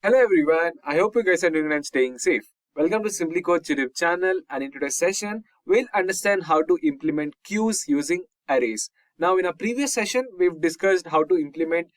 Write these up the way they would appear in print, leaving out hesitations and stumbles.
Hello everyone, I hope you guys are doing and staying safe. Welcome to SimpliCode YouTube channel, and in today's session, we'll understand how to implement queues using arrays. Now in a previous session, we've discussed how to implement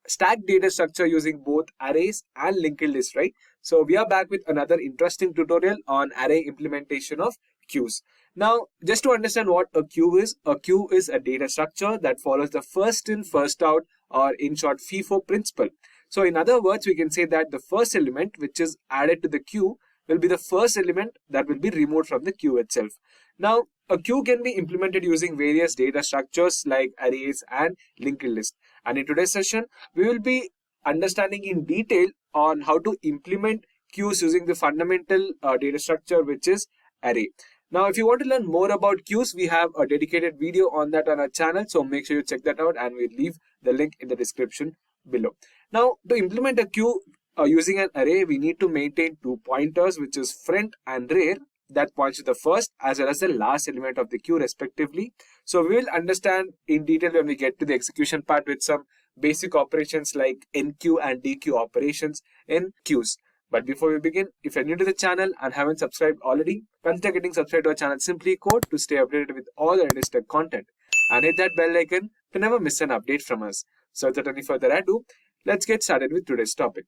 stack data structure using both arrays and linked lists, right? So we are back with another interesting tutorial on array implementation of queues. Now, just to understand what a queue is a data structure that follows the first in, first out, or in short FIFO principle. So in other words, we can say that the first element which is added to the queue will be the first element that will be removed from the queue itself. Now, a queue can be implemented using various data structures like arrays and linked lists. And in today's session, we will be understanding in detail on how to implement queues using the fundamental data structure which is array. Now, if you want to learn more about queues, we have a dedicated video on that on our channel. So make sure you check that out, and we'll leave the link in the description below. Now, to implement a queue using an array, we need to maintain two pointers, which is front and rear, that points to the first as well as the last element of the queue respectively. So we will understand in detail when we get to the execution part with some basic operations like enqueue and dequeue operations in queues. But before we begin, if you're new to the channel and haven't subscribed already, consider getting subscribed to our channel SimpliCode to stay updated with all the latest tech content, and hit that bell icon to never miss an update from us. So without any further ado, let's get started with today's topic.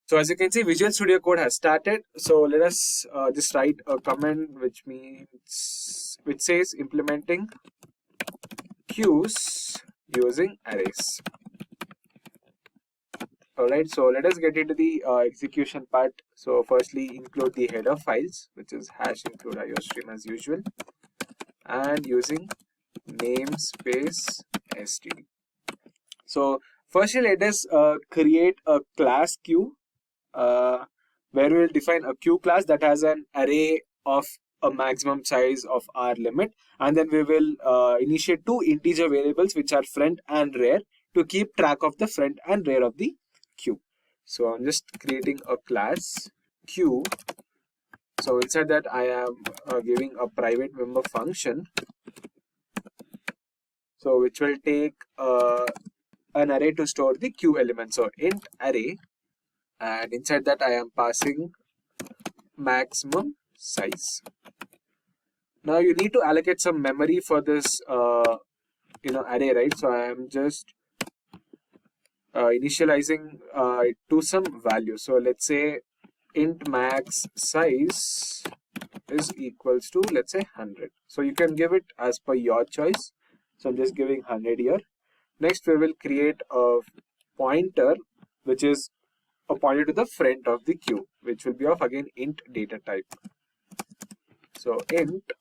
So as you can see, Visual Studio Code has started. So let us just write a comment which says implementing queues using arrays. Alright, so let us get into the execution part. So firstly, include the header files, which is #include iostream as usual, and using namespace std. So firstly, let us create a class queue where we will define a queue class that has an array of a maximum size of our limit, and then we will initiate two integer variables which are front and rear to keep track of the front and rear of the queue. So I'm just creating a class queue. So inside that I am giving a private member function, so which will take an array to store the queue element. So int array, and inside that I am passing maximum size. Now you need to allocate some memory for this array, right? So I am just initializing to some value. So let's say int max size is equals to, let's say, 100. So you can give it as per your choice. So I'm just giving 100 here. Next, we will create a pointer which is a pointer to the front of the queue, which will be of again int data type. So int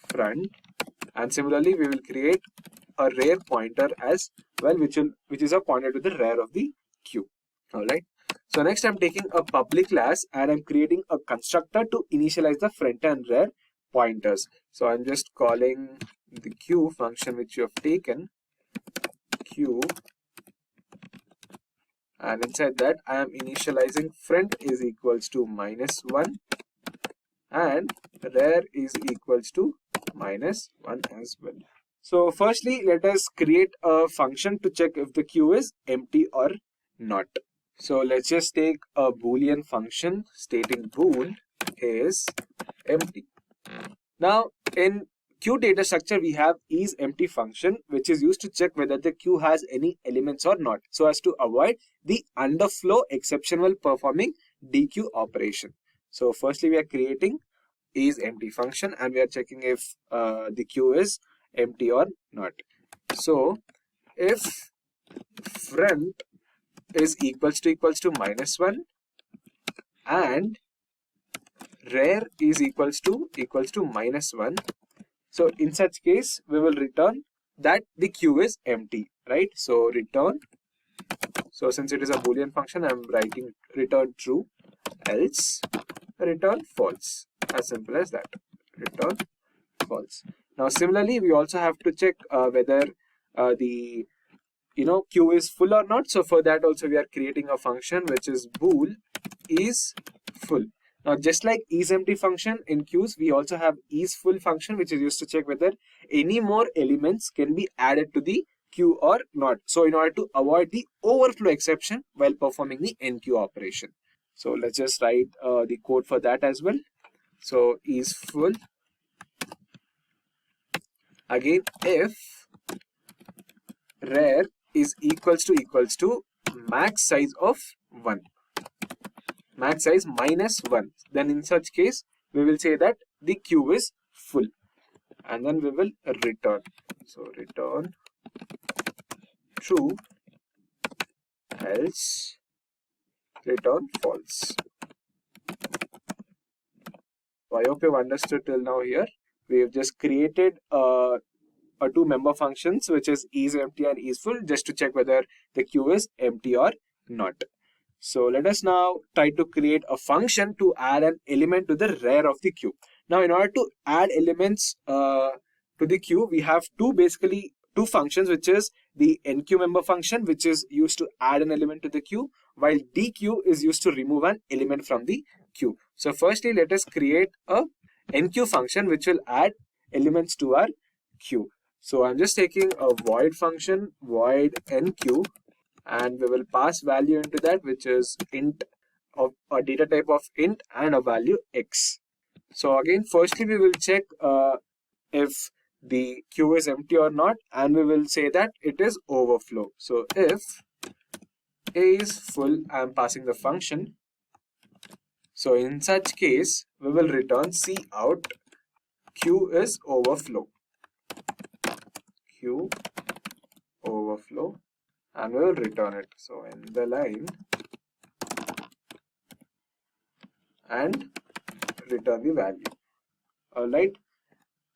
front, and similarly we will create a rear pointer as well, which is a pointer to the rear of the queue. Alright. So next I'm taking a public class and I'm creating a constructor to initialize the front and rear pointers. So I'm just calling the queue function which you have taken queue, and inside that I am initializing front is equals to -1 and rear is equals to -1 as well. So firstly, let us create a function to check if the queue is empty or not. So let's just take a boolean function stating bool is empty. Now in queue data structure, we have isEmpty function, which is used to check whether the queue has any elements or not, so as to avoid the underflow exception while performing dequeue operation. So firstly, we are creating isEmpty function and we are checking if the queue is empty or not. So if front is equals to -1 and rear is equals to -1, so in such case we will return that the queue is empty, right? So return, so since it is a boolean function, I am writing return true, else return false. As simple as that, return false. Now similarly, we also have to check whether the queue is full or not. So for that also we are creating a function which is bool is full. Now just like isEmpty function in queues, we also have isFull function which is used to check whether any more elements can be added to the queue or not. So in order to avoid the overflow exception while performing the enqueue operation. So let's just write the code for that as well. So is full. Again, if rare is equals to max size of 1, max size minus 1, then in such case we will say that the queue is full, and then we will return. So return true, else return false. So I hope you've understood till now here. We've just created two member functions, which is empty and full, just to check whether the queue is empty or not. So let us now try to create a function to add an element to the rare of the queue. Now, in order to add elements to the queue, we have basically two functions, which is the enqueue member function, which is used to add an element to the queue, while dequeue is used to remove an element from the queue. So firstly, let us create a enqueue function which will add elements to our queue. So I'm just taking a void function, void enqueue, and we will pass value into that, which is int of a data type of int and a value x. So again, firstly we will check if the queue is empty or not, and we will say that it is overflow. So if a is full, I am passing the function. So in such case, we will return cout queue is overflow. Queue overflow, and we will return it. So in the line and return the value. Alright.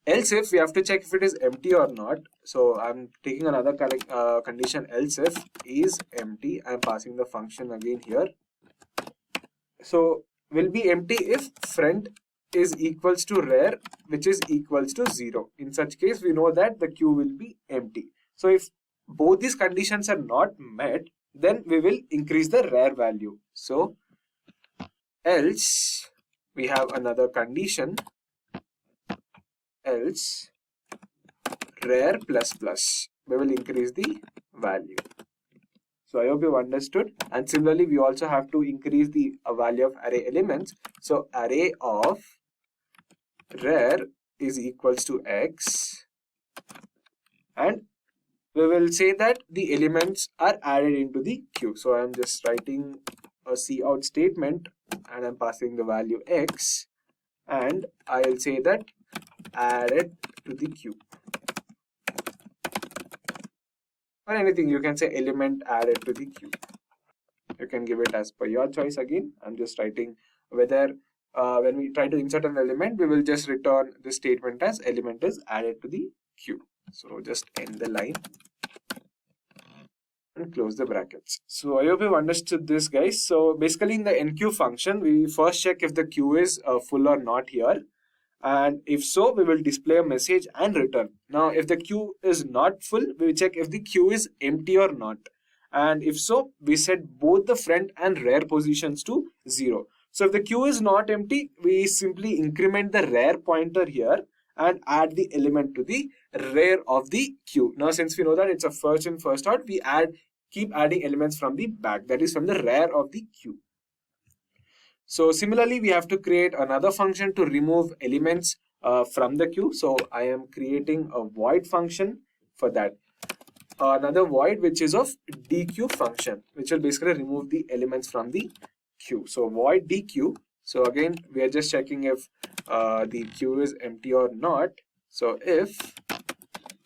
Else if we have to check if it is empty or not. So I'm taking another condition, else if is empty. I'm passing the function again here. So will be empty if friend is equals to rare, which is equals to 0. In such case, we know that the queue will be empty. So if both these conditions are not met, then we will increase the rare value. So else we have another condition, else rare plus plus, we will increase the value. So I hope you've understood. And similarly, we also have to increase the value of array elements. So array of rare is equals to x, and we will say that the elements are added into the queue. So I'm just writing a cout statement, and I'm passing the value x, and I'll say that added to the queue, or anything you can say, element added to the queue. You can give it as per your choice. Again, I'm just writing whether when we try to insert an element, we will just return the statement as element is added to the queue. So just end the line and close the brackets. So I hope you've understood this, guys. So basically in the enqueue function, we first check if the queue is full or not here. And if so, we will display a message and return. Now, if the queue is not full, we will check if the queue is empty or not. And if so, we set both the friend and rare positions to 0. So if the queue is not empty, we simply increment the rare pointer here and add the element to the rare of the queue. Now, since we know that it's a first in first out, we keep adding elements from the back, that is from the rare of the queue. So similarly, we have to create another function to remove elements from the queue. So I am creating a void function for that. Another void which is of dequeue function, which will basically remove the elements from the queue. So void dequeue. So again, we are just checking if the queue is empty or not. So if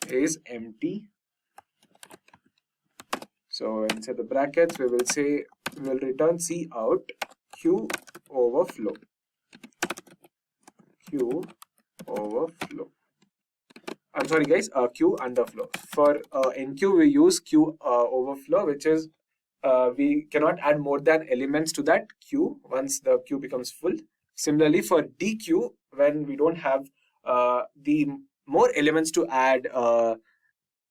is empty, so inside the brackets, we will say, we will return cout queue overflow. Queue overflow. I'm sorry guys, queue underflow. For enqueue, we use queue overflow, which is we cannot add more than elements to that queue once the queue becomes full. Similarly, for dequeue, when we don't have the more elements to add,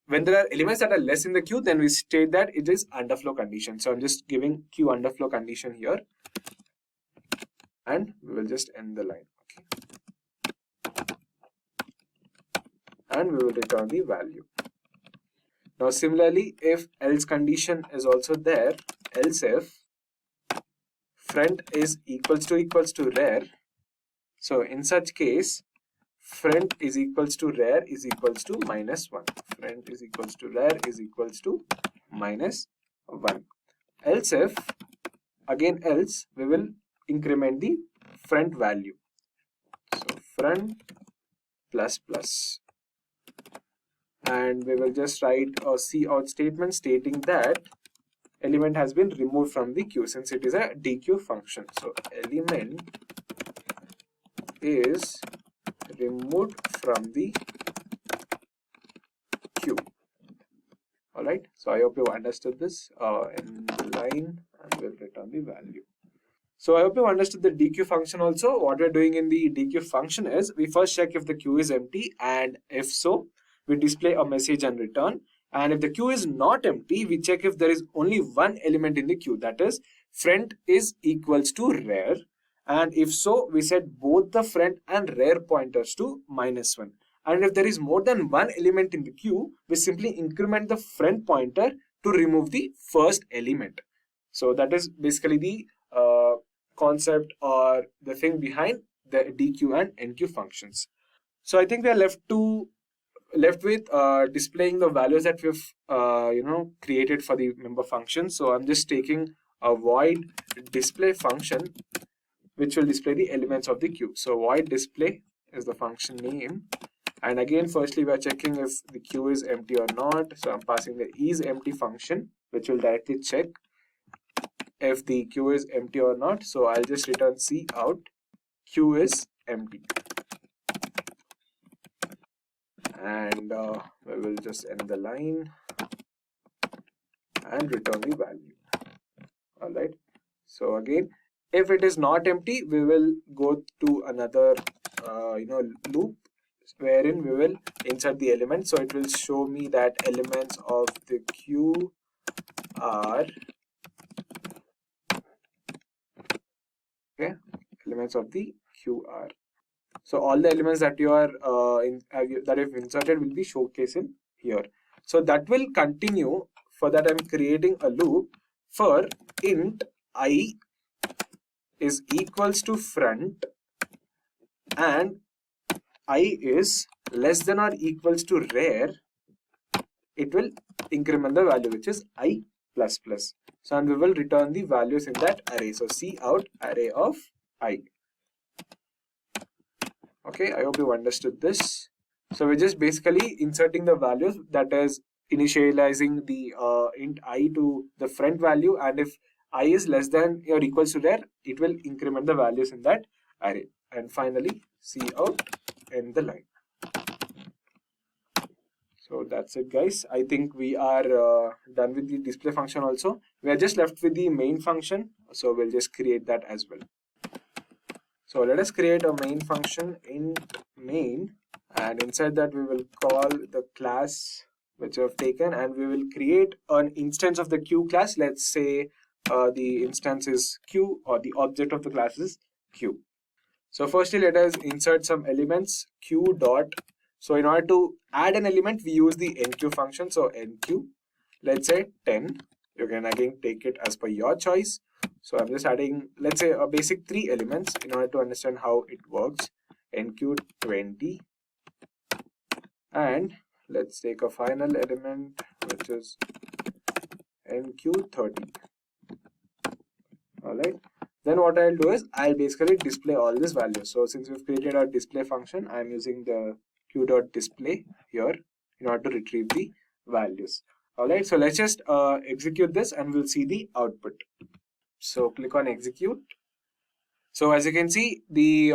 when there are elements that are less in the queue, then we state that it is underflow condition. So I'm just giving queue underflow condition here, and we will just end the line. Okay. And we will return the value. Now similarly, if else condition is also there, else if friend is equals to rare. So in such case, friend is equals to rare is equals to minus 1. Friend is equals to rare is equals to minus 1. Else if, again else, we will increment the friend value. So friend plus plus. And we will just write a cout statement stating that element has been removed from the queue since it is a dequeue function. So element is removed from the queue. Alright, so I hope you understood this in the line, and we'll return the value. So I hope you understood the dequeue function also. What we're doing in the dequeue function is we first check if the queue is empty, and if so, we display a message and return. And if the queue is not empty, we check if there is only one element in the queue, that is friend is equals to rare. And if so, we set both the friend and rare pointers to minus 1. And if there is more than one element in the queue, we simply increment the friend pointer to remove the first element. So that is basically the concept or the thing behind the dequeue and enqueue functions. So I think we are left with displaying the values that we've created for the member function. So I'm just taking a void display function which will display the elements of the queue. So void display is the function name, and again firstly we are checking if the queue is empty or not. So I'm passing the isEmpty function which will directly check if the queue is empty or not. So I'll just return cout queue is empty, and we will just end the line and return the value. Alright, so again if it is not empty, we will go to another loop wherein we will insert the element. So it will show me that elements of the queue are elements of the queue are. So all the elements that you are that you've inserted will be showcased in here. So that will continue. For that, I'm creating a loop for int I is equals to front and I is less than or equals to rare. It will increment the value which is I plus plus. So and we will return the values in that array. So cout array of I. Okay, I hope you understood this. So we're just basically inserting the values, that is initializing the int I to the front value, and if I is less than or equals to rare, it will increment the values in that array. And finally cout end the line. So that's it guys. I think we are done with the display function also. We are just left with the main function. So we'll just create that as well. So let us create a main function in main, and inside that we will call the class which we have taken, and we will create an instance of the queue class. Let's say the instance is queue, or the object of the class is queue. So firstly let us insert some elements queue dot. So in order to add an element, we use the enqueue function. So enqueue, let's say 10. You can again take it as per your choice. So I'm just adding, let's say, a basic 3 elements in order to understand how it works. Enqueue 20, and let's take a final element which is enqueue 30. Alright. Then what I'll do is I'll basically display all these values. So since we've created our display function, I'm using the queue.display here in order to retrieve the values. Alright, so let's just execute this and we'll see the output. So click on execute. So as you can see, the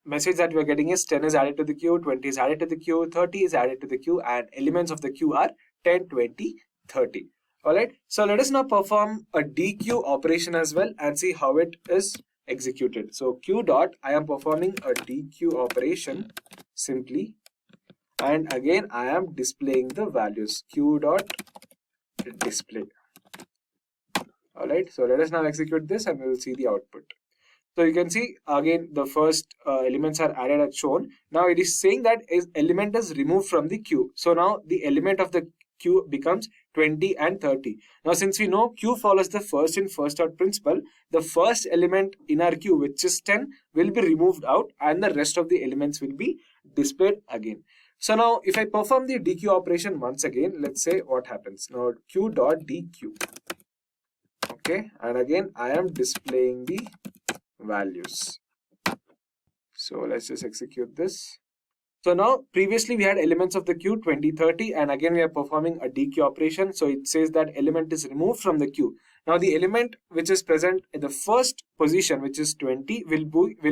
message that we're getting is 10 is added to the queue, 20 is added to the queue, 30 is added to the queue, and elements of the queue are 10, 20, 30. Alright, so let us now perform a dequeue operation as well and see how it is executed. So queue dot, I am performing a dequeue operation simply, and again I am displaying the values. Queue dot display. Alright, so let us now execute this and we will see the output. So you can see again the first elements are added as shown. Now it is saying that element is removed from the queue. So now the element of the queue becomes 20 and 30. Now, since we know queue follows the first in first out principle, the first element in our queue, which is 10, will be removed out and the rest of the elements will be displayed again. So now if I perform the dequeue operation once again, let's say what happens. Now queue.dequeue. Okay, and again I am displaying the values. So let's just execute this. So now previously we had elements of the queue 20, 30, and again we are performing a dequeue operation. So it says that element is removed from the queue. Now the element which is present in the first position, which is 20, will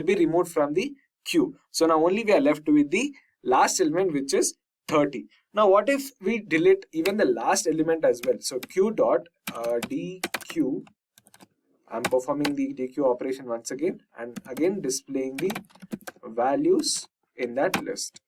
be removed from the queue. So now only we are left with the last element, which is 30. Now what if we delete even the last element as well? So queue.dequeue. I'm performing the dequeue operation once again and again displaying the values in that list.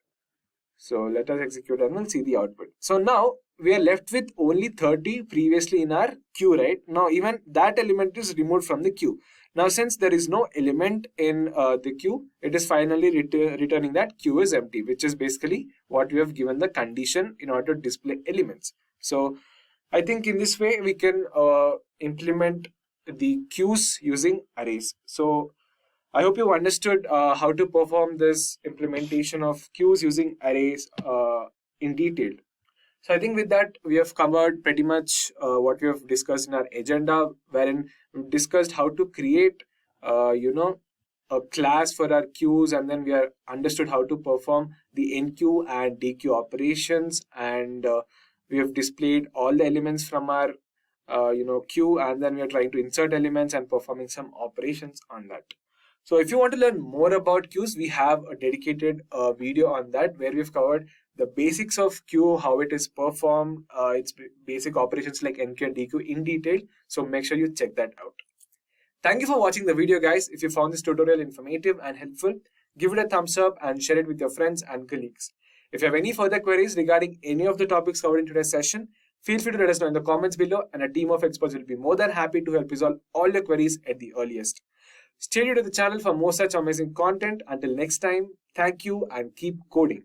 So let us execute and we'll see the output. So now we are left with only 30 previously in our queue, right? Now even that element is removed from the queue. Now since there is no element in the queue, it is finally returning that queue is empty, which is basically what we have given the condition in order to display elements. So I think in this way we can implement the queues using arrays. So I hope you understood how to perform this implementation of queues using arrays in detail. So I think with that, we have covered pretty much what we have discussed in our agenda, wherein we discussed how to create, a class for our queues, and then we are understood how to perform the enqueue and dequeue operations, and we have displayed all the elements from our queue, and then we are trying to insert elements and performing some operations on that. So if you want to learn more about queues, we have a dedicated video on that where we've covered the basics of queue, how it is performed, its basic operations like enqueue and dequeue in detail. So make sure you check that out. Thank you for watching the video, guys. If you found this tutorial informative and helpful, give it a thumbs up and share it with your friends and colleagues. If you have any further queries regarding any of the topics covered in today's session, feel free to let us know in the comments below, and a team of experts will be more than happy to help resolve all your queries at the earliest. Stay tuned to the channel for more such amazing content. Until next time, thank you and keep coding.